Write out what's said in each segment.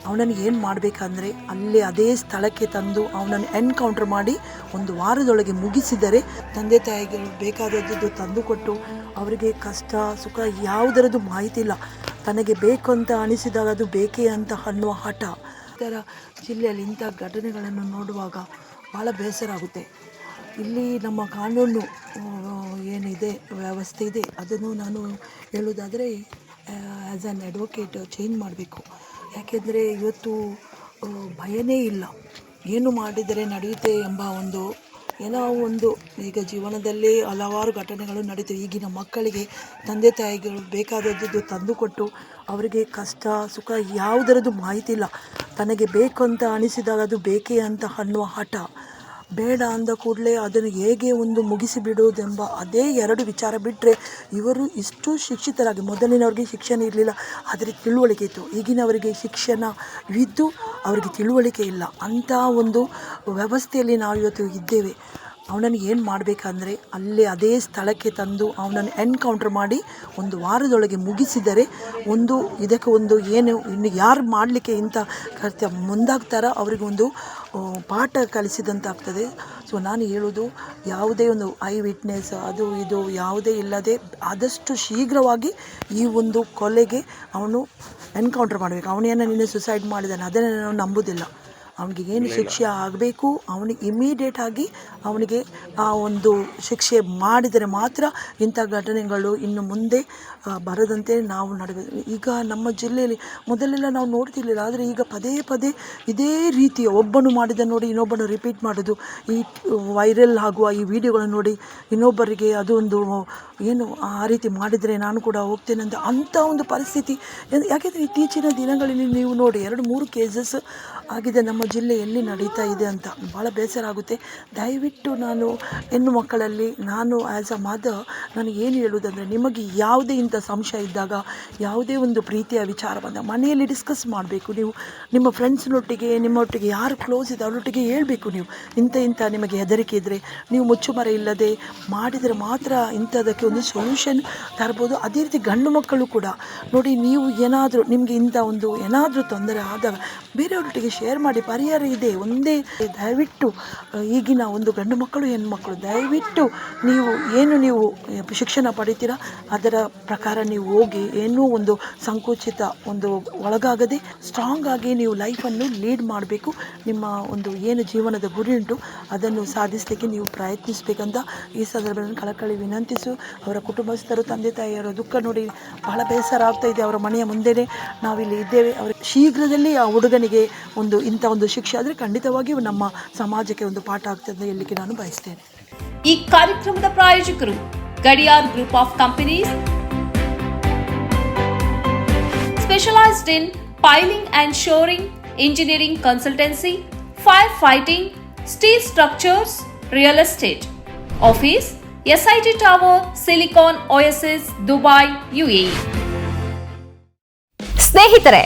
ಅವನನ್ನು ಏನು ಮಾಡಬೇಕಂದ್ರೆ ಅಲ್ಲಿ ಅದೇ ಸ್ಥಳಕ್ಕೆ ತಂದು ಅವನನ್ನು ಎನ್ಕೌಂಟರ್ ಮಾಡಿ ಒಂದು ವಾರದೊಳಗೆ ಮುಗಿಸಿದರೆ ತಂದೆ ತಾಯಿಗಳು ಬೇಕಾದದ್ದು ತಂದುಕೊಟ್ಟು ಅವರಿಗೆ ಕಷ್ಟ ಸುಖ ಯಾವುದರದ್ದು ಮಾಹಿತಿ ಇಲ್ಲ, ತನಗೆ ಬೇಕು ಅಂತ ಅನಿಸಿದಾಗ ಅದು ಬೇಕೇ ಅಂತ ಅನ್ನುವ ಹಠ. ಇತರ ಜಿಲ್ಲೆಯಲ್ಲಿ ಇಂಥ ಘಟನೆಗಳನ್ನು ನೋಡುವಾಗ ಭಾಳ ಬೇಸರ ಆಗುತ್ತೆ. ಇಲ್ಲಿ ನಮ್ಮ ಕಾನೂನು ಏನಿದೆ ವ್ಯವಸ್ಥೆ ಇದೆ ಅದನ್ನು ನಾನು ಹೇಳೋದಾದರೆ ಆ್ಯಸ್ ಆ್ಯನ್ ಅಡ್ವೊಕೇಟ್ ಚೇಂಜ್ ಮಾಡಬೇಕು. ಯಾಕೆಂದರೆ ಇವತ್ತು ಭಯನೇ ಇಲ್ಲ, ಏನು ಮಾಡಿದರೆ ನಡೆಯುತ್ತೆ ಎಂಬ ಏನೋ ಒಂದು ಈಗ ಜೀವನದಲ್ಲಿ ಹಲವಾರು ಘಟನೆಗಳು ನಡೀತವೆ. ಈಗಿನ ಮಕ್ಕಳಿಗೆ ತಂದೆ ತಾಯಿಗಳು ಬೇಕಾದದ್ದು ತಂದುಕೊಟ್ಟು ಅವರಿಗೆ ಕಷ್ಟ ಸುಖ ಯಾವುದರದ್ದು ಮಾಹಿತಿ ಇಲ್ಲ, ತನಗೆ ಬೇಕು ಅಂತ ಅನಿಸಿದಾಗ ಅದು ಬೇಕೇ ಅಂತ ಅನ್ನುವ ಹಠ. ಬೇಡ ಅಂದ ಕೂಡಲೇ ಅದನ್ನು ಹೇಗೆ ಮುಗಿಸಿಬಿಡುವುದೆಂಬ ಅದೇ ಎರಡು ವಿಚಾರ ಬಿಟ್ಟರೆ ಇವರು ಇಷ್ಟು ಶಿಕ್ಷಿತರಾಗಿ, ಮೊದಲಿನವ್ರಿಗೆ ಶಿಕ್ಷಣ ಇರಲಿಲ್ಲ ಆದರೆ ತಿಳುವಳಿಕೆ ಇತ್ತು, ಈಗಿನವರಿಗೆ ಶಿಕ್ಷಣವಿದ್ದು ಅವರಿಗೆ ತಿಳುವಳಿಕೆ ಇಲ್ಲ. ಅಂಥ ವ್ಯವಸ್ಥೆಯಲ್ಲಿ ನಾವು ಇವತ್ತು ಇದ್ದೇವೆ. ಅವನನ್ನು ಏನು ಮಾಡಬೇಕಂದ್ರೆ ಅಲ್ಲಿ ಅದೇ ಸ್ಥಳಕ್ಕೆ ತಂದು ಅವನನ್ನು ಎನ್ಕೌಂಟರ್ ಮಾಡಿ ಒಂದು ವಾರದೊಳಗೆ ಮುಗಿಸಿದರೆ ಇದಕ್ಕೆ ಏನು ಇನ್ನು ಯಾರು ಮಾಡಲಿಕ್ಕೆ ಇಂಥ ಕೃತ್ಯ ಮುಂದಾಗ್ತಾರೋ ಅವರಿಗೊಂದು ಪಾಠ ಕಲಿಸಿದಂತಾಗ್ತದೆ. ಸೊ ನಾನು ಹೇಳೋದು, ಯಾವುದೇ ಐ ವಿಟ್ನೆಸ್ ಅದು ಇದು ಯಾವುದೇ ಇಲ್ಲದೆ ಆದಷ್ಟು ಶೀಘ್ರವಾಗಿ ಈ ಕೊಲೆಗೆ ಅವನು ಎನ್ಕೌಂಟರ್ ಮಾಡಬೇಕು. ಅವನೇನು ನಿನ್ನೆ ಸುಸೈಡ್ ಮಾಡಿದ್ದಾನೆ ಅದನ್ನು ನಾವು ನಂಬೋದಿಲ್ಲ. ಅವನಿಗೆ ಏನು ಶಿಕ್ಷೆ ಆಗಬೇಕು ಅವನಿಗೆ ಇಮಿಡಿಯೇಟಾಗಿ ಅವನಿಗೆ ಆ ಶಿಕ್ಷೆ ಮಾಡಿದರೆ ಮಾತ್ರ ಇಂಥ ಘಟನೆಗಳು ಇನ್ನು ಮುಂದೆ ಬರದಂತೆ ನಾವು ನಡಬೇಕು. ಈಗ ನಮ್ಮ ಜಿಲ್ಲೆಯಲ್ಲಿ ಮೊದಲೆಲ್ಲ ನಾವು ನೋಡ್ತಿರ್ಲಿಲ್ಲ, ಆದರೆ ಈಗ ಪದೇ ಪದೇ ಇದೇ ರೀತಿಯ ಒಬ್ಬನು ಮಾಡಿದ ನೋಡಿ ಇನ್ನೊಬ್ಬನು ರಿಪೀಟ್ ಮಾಡೋದು, ಈ ವೈರಲ್ ಆಗುವ ಈ ವಿಡಿಯೋಗಳನ್ನು ನೋಡಿ ಇನ್ನೊಬ್ಬರಿಗೆ ಅದು ಏನು ಆ ರೀತಿ ಮಾಡಿದರೆ ನಾನು ಕೂಡ ಹೋಗ್ತೇನೆ ಅಂಥ ಪರಿಸ್ಥಿತಿ. ಯಾಕೆಂದರೆ ಇತ್ತೀಚಿನ ದಿನಗಳಲ್ಲಿ ನೀವು ನೋಡಿ 2-3 ಕೇಸಸ್ ಆಗಿದೆ ನಮ್ಮ ಜಿಲ್ಲೆಯಲ್ಲಿ ನಡೀತಾ ಇದೆ ಅಂತ ಭಾಳ ಬೇಸರ ಆಗುತ್ತೆ. ದಯವಿಟ್ಟು ನಾನು ಹೆಣ್ಣು ಮಕ್ಕಳಲ್ಲಿ ನಾನು ಆ್ಯಸ್ ಅ ಮದರ್ ನಾನು ಏನು ಹೇಳುವುದಂದರೆ, ನಿಮಗೆ ಯಾವುದೇ ಇಂಥ ಸಂಶಯ ಇದ್ದಾಗ, ಯಾವುದೇ ಪ್ರೀತಿಯ ವಿಚಾರ ಬಂದಾಗ ಮನೆಯಲ್ಲಿ ಡಿಸ್ಕಸ್ ಮಾಡಬೇಕು. ನೀವು ನಿಮ್ಮ ಫ್ರೆಂಡ್ಸ್ನೊಟ್ಟಿಗೆ ನಿಮ್ಮೊಟ್ಟಿಗೆ ಯಾರು ಕ್ಲೋಸ್ ಇದೆ ಅವರೊಟ್ಟಿಗೆ ಹೇಳ್ಬೇಕು. ನೀವು ಇಂಥ ನಿಮಗೆ ಹೆದರಿಕೆ ಇದ್ದರೆ ನೀವು ಮುಚ್ಚುಮರೆ ಇಲ್ಲದೆ ಮಾಡಿದರೆ ಮಾತ್ರ ಇಂಥದಕ್ಕೆ ಸೊಲ್ಯೂಷನ್ ತರ್ಬೋದು. ಅದೇ ರೀತಿ ಗಂಡು ಮಕ್ಕಳು ಕೂಡ ನೋಡಿ, ನೀವು ಏನಾದರೂ ನಿಮಗೆ ಇಂಥ ಏನಾದರೂ ತೊಂದರೆ ಆದಾಗ ಬೇರೆಯವರೊಟ್ಟಿಗೆ ಶೇರ್ ಮಾಡಿ, ಪರಿಹಾರ ಇದೆ ಒಂದೇ. ದಯವಿಟ್ಟು ಈಗಿನ ಗಂಡು ಮಕ್ಕಳು ಹೆಣ್ಮಕ್ಕಳು ದಯವಿಟ್ಟು ನೀವು ಶಿಕ್ಷಣ ಪಡಿತೀರಾ ಅದರ ಪ್ರಕಾರ ನೀವು ಹೋಗಿ, ಏನೂ ಸಂಕುಚಿತ ಒಳಗಾಗದೆ ಸ್ಟ್ರಾಂಗ್ ಆಗಿ ನೀವು ಲೈಫನ್ನು ಲೀಡ್ ಮಾಡಬೇಕು. ನಿಮ್ಮ ಏನು ಜೀವನದ ಗುರಿ ಉಂಟು ಅದನ್ನು ಸಾಧಿಸಲಿಕ್ಕೆ ನೀವು ಪ್ರಯತ್ನಿಸಬೇಕಂತ ಈ ಸಂದರ್ಭದಲ್ಲಿ ಕಳಕಳಿ ವಿನಂತಿಸು. ಅವರ ಕುಟುಂಬಸ್ಥರು ತಂದೆ ತಾಯಿಯವರ ದುಃಖ ನೋಡಿ ಬಹಳ ಬೇಸರ ಆಗ್ತಾ ಇದೆ. ಅವರ ಮನೆಯ ಮುಂದೆನೇ ನಾವಿಲ್ಲಿ ಇದ್ದೇವೆ. ಅವರು ಶೀಘ್ರದಲ್ಲಿ ಆ ಹುಡುಗನಿಗೆ ಇಂಥ ಶಿಕ್ಷೆ ಆದರೆ ಖಂಡಿತವಾಗಿಯೂ ನಮ್ಮ ಸಮಾಜಕ್ಕೆ ಪಾಠ ಆಗ್ತದೆ ಎಲ್ಲಿಗೆ ನಾನು ಬಯಸ್ತೇನೆ. ಈ ಕಾರ್ಯಕ್ರಮದ ಪ್ರಾಯೋಜಕರು Gadiyar group of companies, specialised in piling and shoring, engineering consultancy, fire fighting, steel structures, real estate. Office SIT tower, silicon OSS, Dubai, UAE. ಸ್ನೇಹಿತರೆ,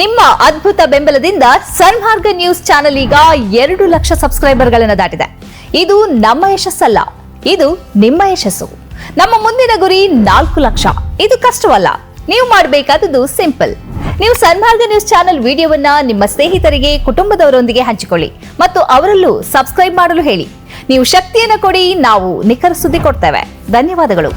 ನಿಮ್ಮ ಅದ್ಭುತ ಬೆಂಬಲದಿಂದ ಸನ್ಮಾರ್ಗ ನ್ಯೂಸ್ ಚಾನೆಲ್ ಈಗ 2 ಲಕ್ಷ ಸಬ್ಸ್ಕ್ರೈಬರ್ಗಳನ್ನು ದಾಟಿದೆ. ಇದು ನಮ್ಮ ಯಶಸ್ಸಲ್ಲ, ಇದು ನಿಮ್ಮ ಯಶಸ್ಸು. ನಮ್ಮ ಮುಂದಿನ ಗುರಿ 4 ಲಕ್ಷ. ಇದು ಕಷ್ಟವಲ್ಲ, ನೀವು ಮಾಡಬೇಕಾದದ್ದು ಸಿಂಪಲ್. ನೀವು ಸನ್ಮಾರ್ಗ ನ್ಯೂಸ್ ಚಾನೆಲ್ ವಿಡಿಯೋವನ್ನ ನಿಮ್ಮ ಸ್ನೇಹಿತರಿಗೆ, ಕುಟುಂಬದವರೊಂದಿಗೆ ಹಂಚಿಕೊಳ್ಳಿ ಮತ್ತು ಅವರಲ್ಲೂ ಸಬ್ಸ್ಕ್ರೈಬ್ ಮಾಡಲು ಹೇಳಿ. ನೀವು ಶಕ್ತಿಯನ್ನು ಕೊಡಿ, ನಾವು ನಿಖರ ಸುದ್ದಿ ಕೊಡ್ತೇವೆ. ಧನ್ಯವಾದಗಳು.